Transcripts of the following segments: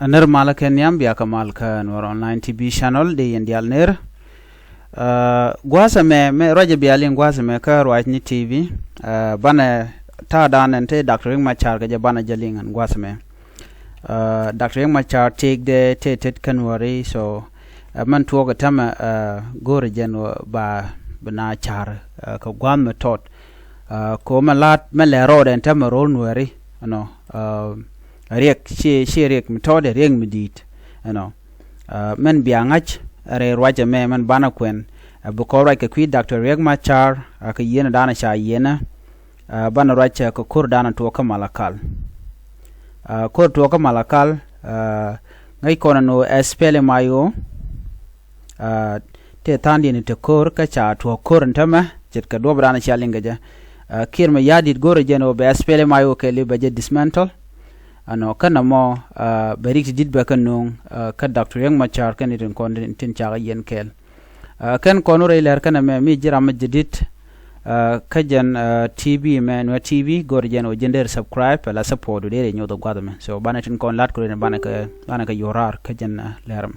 Ner malaken yam biya kamal ka Nuer online TV channel de yen dial ner. Gwasa me roje bialin gwasa me ka right ni TV. Bana ta dan ente Dr. Riek Machar ka bana jalingan gwasa me. Dr. Riek Machar take the Tëk Nuääri so man tuoga tama gore jeno ba bana char ka gwan me tot. Ko malat me le road ente me rol Nuääri no riek she riek metode riek medit men biangach are roje me man bana kwen bu ko ra ke kwi Dr. Riek Machar ka yena dana sha yena bana roje ko kur dana to ka malakal kur to ka malakal ngai kono no espele mayo te tandi ni te kur ka cha to kur ntama jet ka do dana sha lingaja kir me yadit gore jeno be espele mayo ke le baje dismantle ano kana mo berik dit ba kanung ka Dr. Riek Machar kan itin kon tin cha yen kel kan kono re ler kana me mi jira ma jidit ka jan TV me Nuer TV gor jen o jender subscribe la support de re nyodo gwadame so bana tin kon lat ko ne bana ka yorar ka jan leram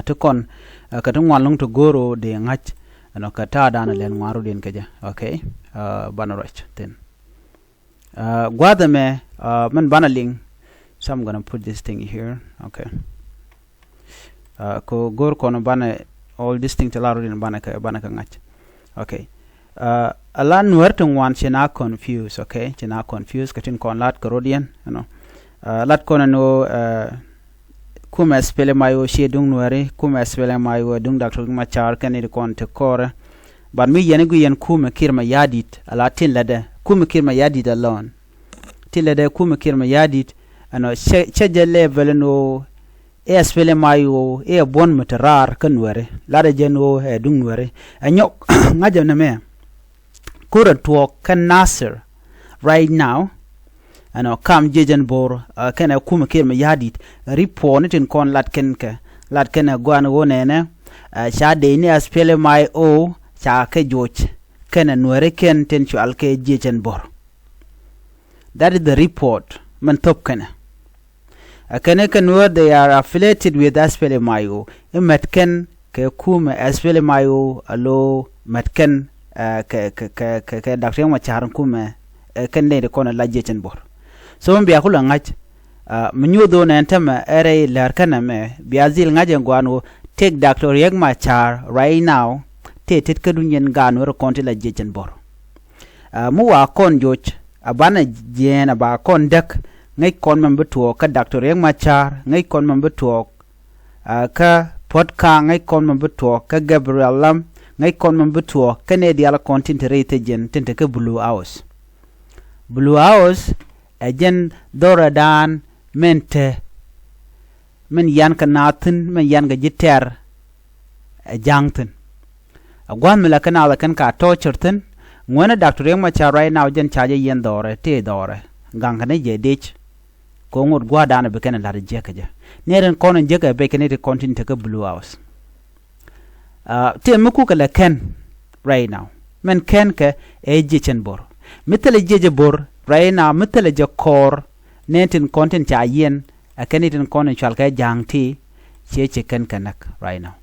to kon ka tun walung to goro de ngach ano ka ta dana len waru den ka ja okay bana roch ten gwadame man bana ling so I'm gonna put this thing here okay ko gor kono bana all this thing talaru din bana ka ngach okay alan Nuer tung wan chena confuse okay chena confuse katin kon lat korodian lat kono no kuma spele mayo she dung Nueri kuma spele mayo dung Dr. Machar kan kon te kore ban mi yene gu yen kuma kirma yadit ala tin lade kuma kirma yadit alone tilede kuma kirma yadit cheje level no spele mayo bon mutarar kan Nueri lade jeno dung Nueri anyok ngaje na me kura to kan Nasser right now kam jejen bor kana kuma kirma yadit report in kon lat ken gwan wonene sha de ni spele mayo cha ke joch kana Nueri ken ten chu alke jejen bor. That is the report. Man top kana. Nuer they are affiliated with Aspele Mayo. Metken ke kuma Aspele Mayo alo metken ke Dr. Machar kuma ken de kona la jechen bor. So mbi akula ngach mnyodo na ntama ere lar kana me biazil ngaje ngwano take Dr. Riek Machar right now te kadunyen gano ro konti la jechen bor. Mu wa kon joch abana jena ba kon dek ngai kon man betuo ka Dr. Riek Machar ngai kon man betuo ka podka ngai kon man betuo ka Gabriel Lam ngai kon man betuo ka ne diala content rate jen tente ka Blue House jen dora dan mente men yan ka natin men yan ga jiter jangtin agwan mila kana la kan ka torture ngwana Dr. Riek Machar right now jen chaje yen dore te dore gangane je dich ko ngur gwa dana be kana la je ka je neren kono je ka be kana te continue ka Blue House te muku ka la ken right now men ken ka e jechen bor mitele jeje bor right now mitele je kor nenten content cha yen akani ten kono chal ka jangti che ken kanak right now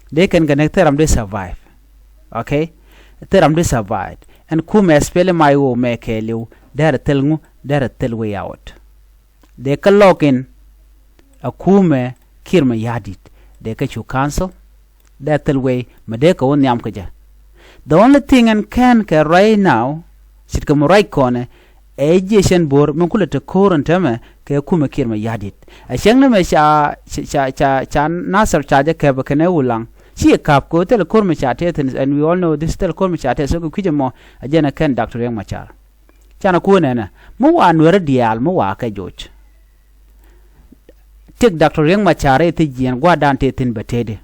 they can connect them they survive okay teram de survived and kuma spele mayo me kelu there telngu there tel way out de ka login akume kirma yadit de ka chu cancel that tel way made ka won yam kaja the only thing and can ka right now sit ka right corner education bor mun kula ta koranta me ka kuma kirma yadit a shangna me cha nasar chaje ka ba kana wulang she kap ko tel korma chate and we all know this tel korma chate so ku jemo ajena ken Dr. Riek Machar chana ku nena mu wa Nuer diaal mu wa ka joch tek Dr. Riek Machar te jien gwa dan te tin betede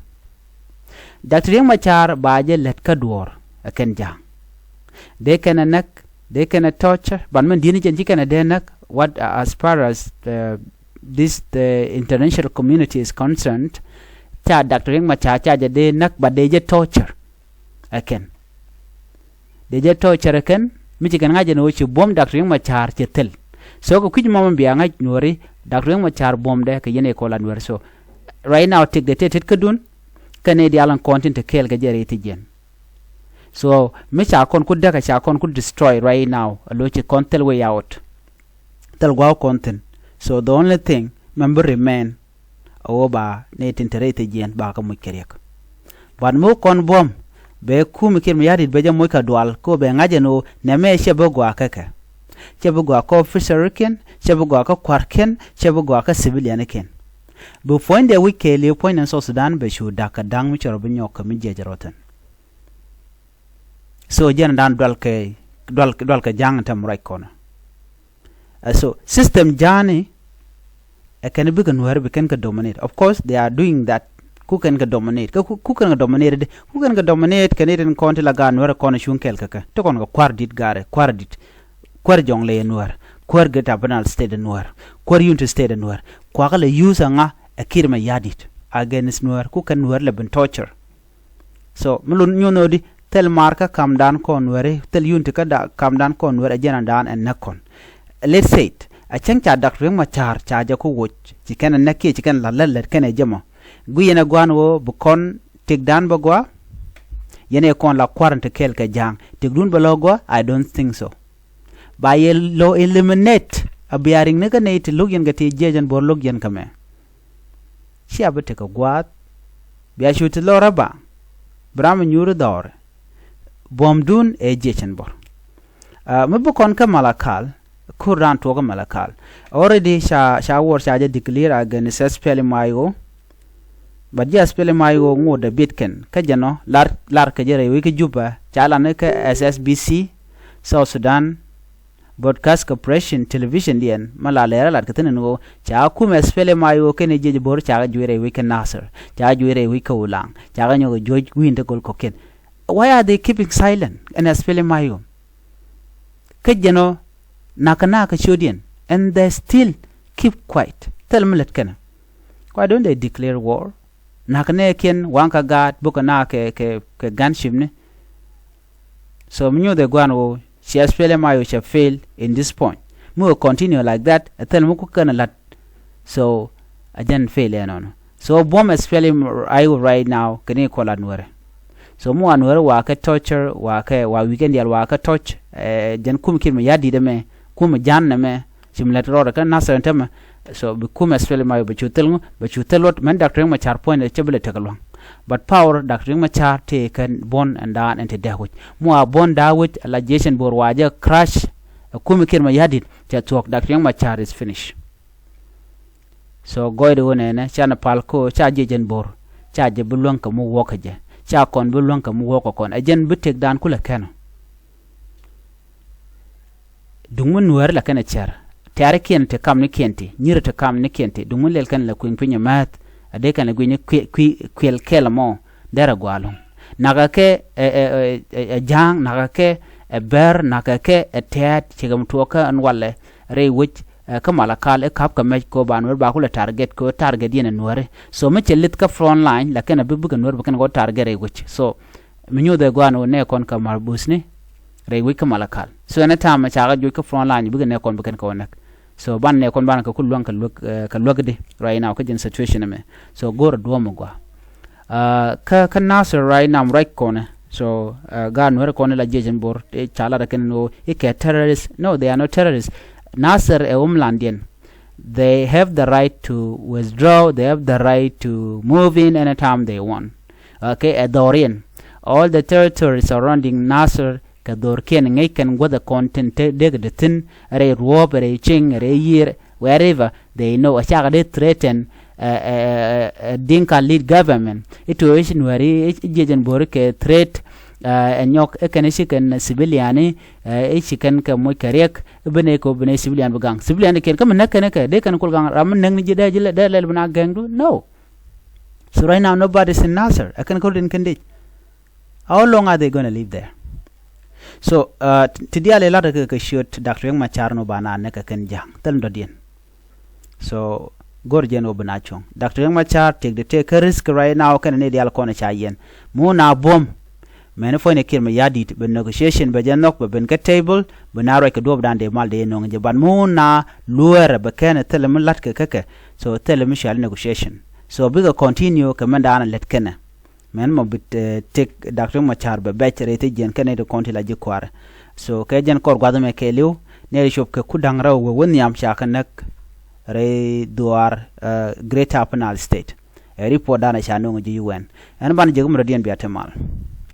Dr. Riek Machar baaje let ka dor ken jang de ken nak de ken torture ban man dini jen jikana de nak what as far as the international community is concerned cha Dr. Riek Machar cha de nak ba de torture again de torture again mi ci kan ngaje no ci bom Dr. Riek Machar ci tel so ko kuj mom biya ngaj Nueri Dr. Riek Machar bom de ke yene ko la Nuer. So right now take the tetet kadun kane di alan content to kel ga jere ti jen. So me cha kon ku daga cha kon ku destroy right now a loche content way out. Tel gwa content. So the only thing member remain oba ne tinterete jen ba ka mu kerek. But mo kon bom be ku mi ker mi yadit be jam mo ka dual ko be ngaje no ne me shebe gwa kaka. Shebe gwa ko officer ken, shebe gwa ka kwarken, shebe gwa ka civilian ken. Bu point de wike le point in South Sudan be shu daka dang mi choro binyo ka mi jejeroten. So jen dan dwal ke jang tam right corner. So system jani can be Nuer be can dominate. Of course they are doing that. Who can dominate? Who can dominate? Who can dominate? Canadian county la gan Nuer corner shunkel kaka. To kon kwardit gare kwardit. Kwar jong le Nuer. Kwar get abnal state Nuer. Kwar unit state Nuer. Kwakale use nga a kirma yadit against Nuer. Who can Nuer le ben torture. So mulun nyono di tel marka kam dan kon Nuer. Tel unit ka da kam dan kon Nuer ajana dan and nakon. Let's say it. A chang cha Dr. Riek Machar cha ja ko woch. Chicken and naki chicken la lalet kene jamo. Guyena gwan wo bukon tig dan bagwa. Yene kon la quarante kelke jang. Tig dun balogwa? I don't think so. By a law eliminate a bearing neganate lugyan gati jejan bor lugyan kame. She abeteka guat. Bia shoot lora ba. Bram nyuru dor. Bom dun e jechen bor. Mabukon ka malakal. Kuran toga malakal. Already sha war sha declare against SPL mayo. But just SPL mayo ngo de bitken. Kajano lar kajere wiki juba. Chala neka SSBC South Sudan Broadcast Corporation Television dien malalera lat katene no cha kuma SPL mayo kene jeje bor cha juire wiki Nasser. Cha juire wiki ulang. Cha ganyo George Winde kol koken. Why are they keeping silent and SPL mayo? Kajano Nakanaka Shodian, and they still keep quiet. Tell me let kana. Why don't they declare war? Nakanekin, Wanka God, Bukana ke gunship. So me knew the guano, she has failed my shall fail in this point. More continue like that, I tell Mukukana lat. So I didn't fail on. So bomb is failing I right now, can you call Nuer? So more Nuer waka torture, waka weekend yal waka touch, jen kumkin me yadi de me. Kuma janna me simulator kan Nasser entema so be kuma spell my but you tell what man Dr. Riek Machar point the chebele takalong but power Dr. Riek Machar taken bon and down and dawit mo bon dawit la Jason bor waja crash kuma kirma yadit to talk Dr. Riek Machar is finished. So goide wona na chana palko cha jejen bor cha je bulon ka mu wokaje cha kon bulon ka mu woko kon ajen bitek dan kula kano dungun Nuer la kana char tare kente kam ni kente nyira te kam ni kente dungun lel kan la kuin pinya mat ade kan la gwi kwel kelamo dara gwalon naga ke jang naga ke ber naga ke tet chegam toka an walle re wich kamala kal e kap ka me ko banwer ba ko target ko target yene Nuer so me chelit ka front line la kana bibu kan Nuer ba kan go target re wich so minyo de gwano ne kon ka marbus ni re wika malakal so na tama chaga jo ka front line buga ne kon bukan ko nak so ban ne kon ban ka kulwan ka logde right now ka jin situation me so gor do mo gwa ka Nasser right now right corner so ga Nuer kon la jejen bor e chala da ken no e ke terrorists no they are not terrorists Nasser e umlandian they have the right to withdraw they have the right to move in anytime they want okay at Dorian all the territories surrounding Nasser Kador ken ngay can go the content deg the tin re rob re ching re year wherever they know a chaga de threaten dinka lead government it was Nueri jejen bor ke threat and yok ekanisikan civiliani chicken ka mo karek bene ko bene civilian bagang civilian ken kam nakane de kan kul gang ram nang ni jida jile de lel bana gandu no so right now nobody's in Nasser I can call in Kandij how long are they going to live there? So tidia le la ka shoot Dr. Riek Machar no bana ne ka kan jang tal do dien so gorjen o bana chong Dr. Riek Machar take risk right now kan ne dial ko na cha yen mo na bom men fo ne kir me yadi be negotiation be janok be ben ka table be na ro ke do dan de mal de no nge ban mu na luere be ken tele mun lat ke ke so tele mi shal negotiation so biga continue ke men dan let ken men mo bit tek doctor ma char be bechere te jen ken de konti la jikwar so ke jen kor gwado me ke liu ne shop ke kudang raw won yam shakanak re duar greater penal state report dana cha no ngi UN en ban jegum radien biatemal